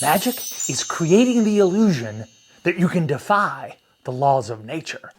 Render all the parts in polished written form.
Magic is creating the illusion that you can defy the laws of nature.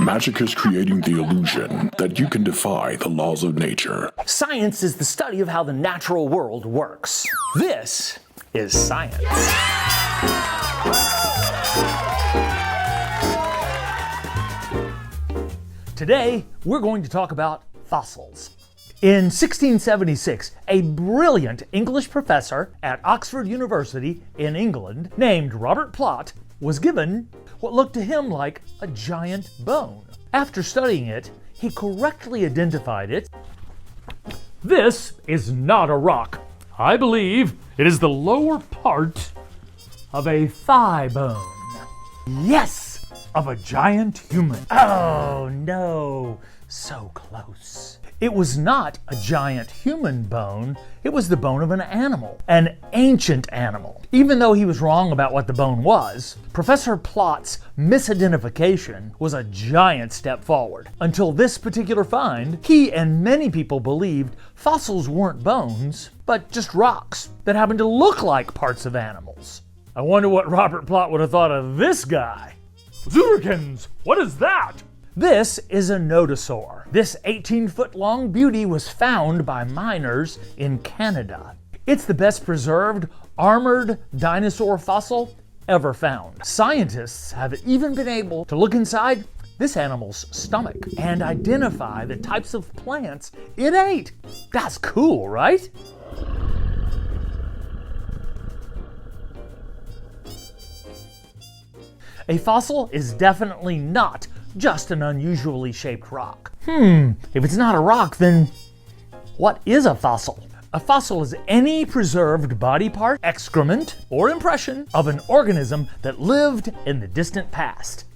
Magic is creating the illusion that you can defy the laws of nature. Science is the study of how the natural world works. This is science. Today, we're going to talk about fossils. In 1676, a brilliant English professor at Oxford University in England named Robert Plot was given what looked to him like a giant bone. After studying it, he correctly identified it. This is not a rock. I believe it is the lower part of a thigh bone. Yes, of a giant human. Oh no, so close. It was not a giant human bone, it was the bone of an animal, an ancient animal. Even though he was wrong about what the bone was, Professor Plot's misidentification was a giant step forward. Until this particular find, he and many people believed fossils weren't bones, but just rocks that happened to look like parts of animals. I wonder what Robert Plot would have thought of this guy. Zurikens, what is that? This is a nodosaur. This 18-foot-long beauty was found by miners in Canada. It's the best preserved armored dinosaur fossil ever found. Scientists have even been able to look inside this animal's stomach and identify the types of plants it ate. That's cool, right? A fossil is definitely not just an unusually shaped rock. If it's not a rock, then what is a fossil? A fossil is any preserved body part, excrement, or impression of an organism that lived in the distant past.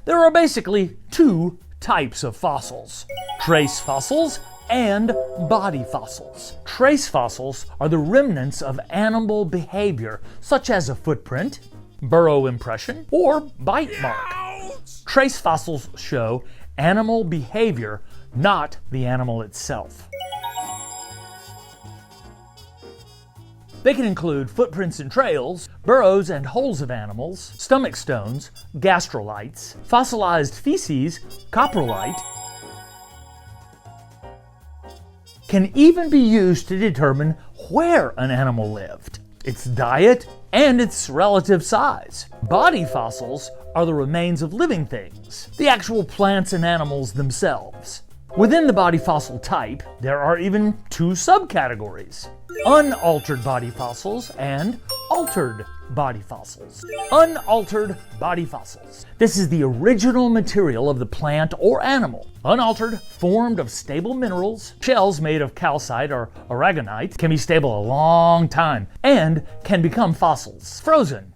There are basically two types of fossils: trace fossils and body fossils. Trace fossils are the remnants of animal behavior, such as a footprint, burrow impression, or bite mark. Trace fossils show animal behavior, not the animal itself. They can include footprints and trails, burrows and holes of animals, stomach stones, gastrolites, fossilized feces, coprolite, can even be used to determine where an animal lived, its diet, and its relative size. Body fossils are the remains of living things, the actual plants and animals themselves. Within the body fossil type, there are even two subcategories: unaltered body fossils and altered body fossils. Unaltered body fossils. This is the original material of the plant or animal. Unaltered, formed of stable minerals, shells made of calcite or aragonite, can be stable a long time and can become fossils. Frozen.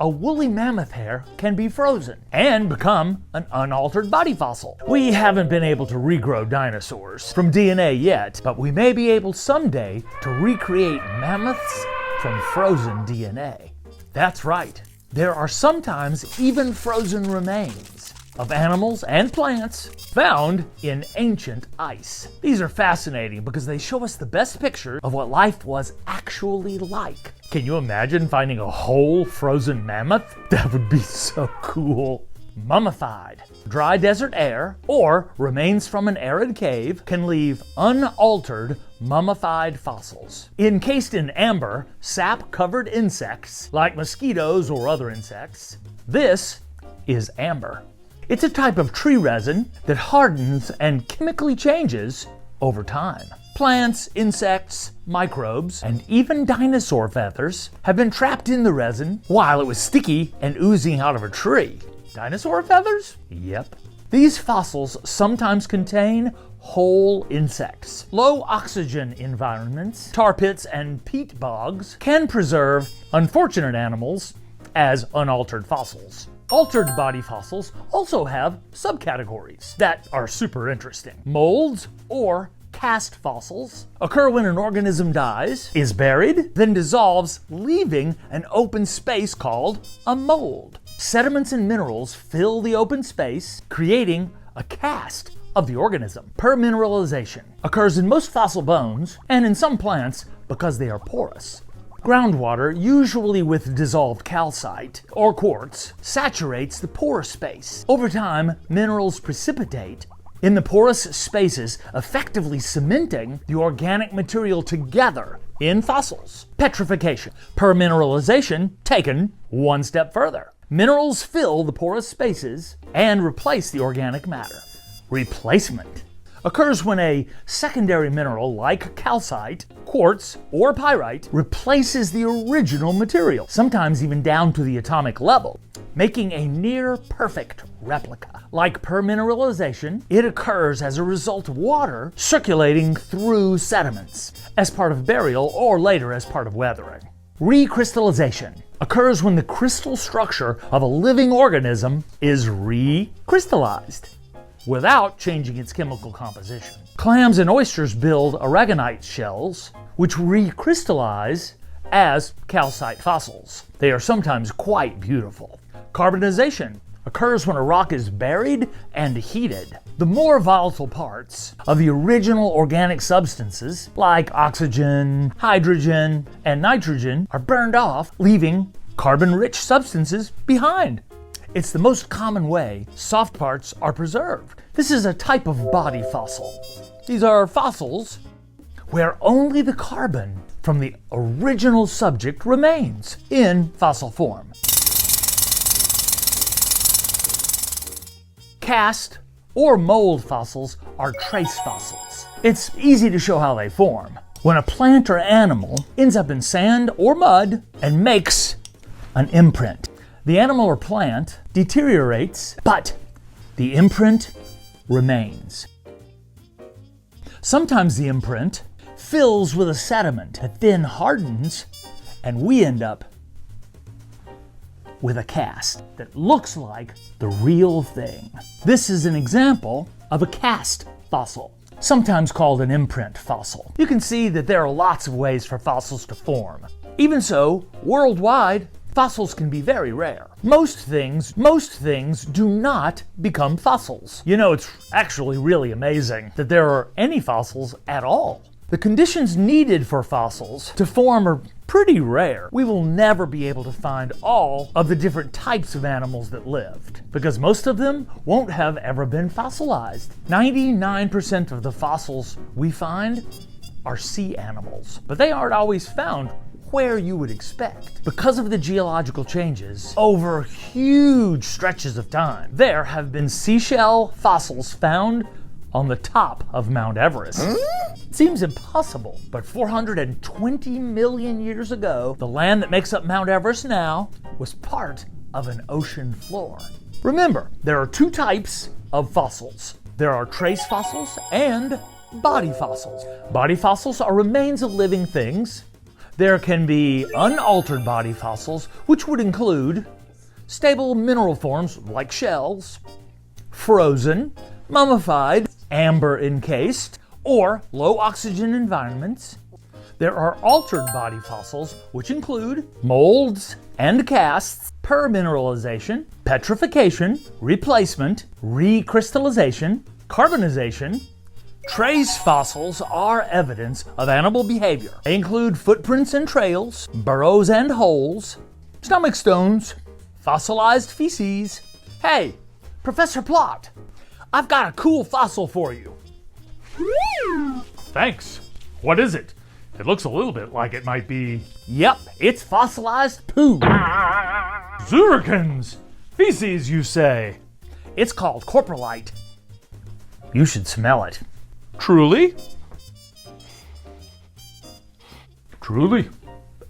A woolly mammoth hair can be frozen and become an unaltered body fossil. We haven't been able to regrow dinosaurs from DNA yet, but we may be able someday to recreate mammoths from frozen DNA. That's right. There are sometimes even frozen remains. of animals and plants found in ancient ice. These are fascinating because they show us the best picture of what life was actually like. Can you imagine finding a whole frozen mammoth? That would be so cool. Mummified. Dry desert air or remains from an arid cave can leave unaltered mummified fossils. Encased in amber, sap-covered insects like mosquitoes or other insects. This is amber. It's a type of tree resin that hardens and chemically changes over time. Plants, insects, microbes, and even dinosaur feathers have been trapped in the resin while it was sticky and oozing out of a tree. Dinosaur feathers? Yep. These fossils sometimes contain whole insects. Low oxygen environments, tar pits, and peat bogs can preserve unfortunate animals as unaltered fossils. Altered body fossils also have subcategories that are super interesting. Molds or cast fossils occur when an organism dies, is buried, then dissolves, leaving an open space called a mold. Sediments and minerals fill the open space, creating a cast of the organism. Permineralization occurs in most fossil bones and in some plants because they are porous. Groundwater, usually with dissolved calcite or quartz, saturates the pore space. Over time, minerals precipitate in the porous spaces, effectively cementing the organic material together in fossils. Petrification. Permineralization taken one step further. Minerals fill the porous spaces and replace the organic matter. Replacement occurs when a secondary mineral like calcite, quartz, or pyrite replaces the original material, sometimes even down to the atomic level, making a near-perfect replica. Like permineralization, it occurs as a result of water circulating through sediments, as part of burial or later as part of weathering. Recrystallization occurs when the crystal structure of a living organism is recrystallized without changing its chemical composition. Clams and oysters build aragonite shells, which recrystallize as calcite fossils. They are sometimes quite beautiful. Carbonization occurs when a rock is buried and heated. The more volatile parts of the original organic substances, like oxygen, hydrogen, and nitrogen, are burned off, leaving carbon-rich substances behind. It's the most common way soft parts are preserved. This is a type of body fossil. These are fossils where only the carbon from the original subject remains in fossil form. Cast or mold fossils are trace fossils. It's easy to show how they form. When a plant or animal ends up in sand or mud and makes an imprint. The animal or plant deteriorates, but the imprint remains. Sometimes the imprint fills with a sediment that then hardens, and we end up with a cast that looks like the real thing. This is an example of a cast fossil, sometimes called an imprint fossil. You can see that there are lots of ways for fossils to form. Even so, worldwide, fossils can be very rare. Most things do not become fossils. You know, it's actually really amazing that there are any fossils at all. The conditions needed for fossils to form are pretty rare. We will never be able to find all of the different types of animals that lived, because most of them won't have ever been fossilized. 99% of the fossils we find are sea animals, but they aren't always found where you would expect. Because of the geological changes over huge stretches of time, there have been seashell fossils found on the top of Mount Everest. It seems impossible, but 420 million years ago, the land that makes up Mount Everest now was part of an ocean floor. Remember, there are two types of fossils. There are trace fossils and body fossils. Body fossils are remains of living things. There can be unaltered body fossils, which would include stable mineral forms like shells, frozen, mummified, amber encased, or low oxygen environments. There are altered body fossils, which include molds and casts, permineralization, petrification, replacement, recrystallization, carbonization. Trace fossils are evidence of animal behavior. They include footprints and trails, burrows and holes, stomach stones, fossilized feces. Hey, Professor Plot, I've got a cool fossil for you. Thanks. What is it? It looks a little bit like it might be... Yep, it's fossilized poo. Zurikans! Feces, you say? It's called coprolite. You should smell it. Truly? Truly.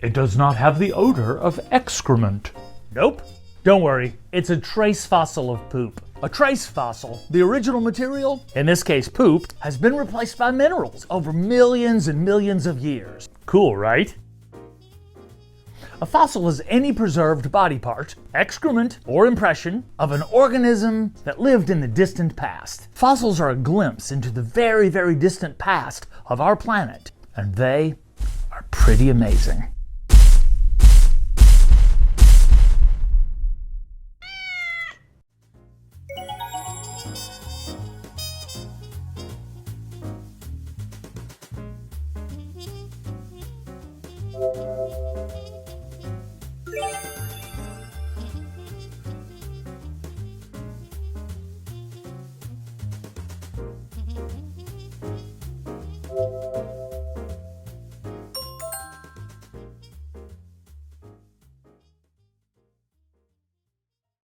It does not have the odor of excrement. Nope. Don't worry, it's a trace fossil of poop. A trace fossil, the original material, in this case poop, has been replaced by minerals over millions and millions of years. Cool, right? A fossil is any preserved body part, excrement, or impression of an organism that lived in the distant past. Fossils are a glimpse into the very, very distant past of our planet, and they are pretty amazing.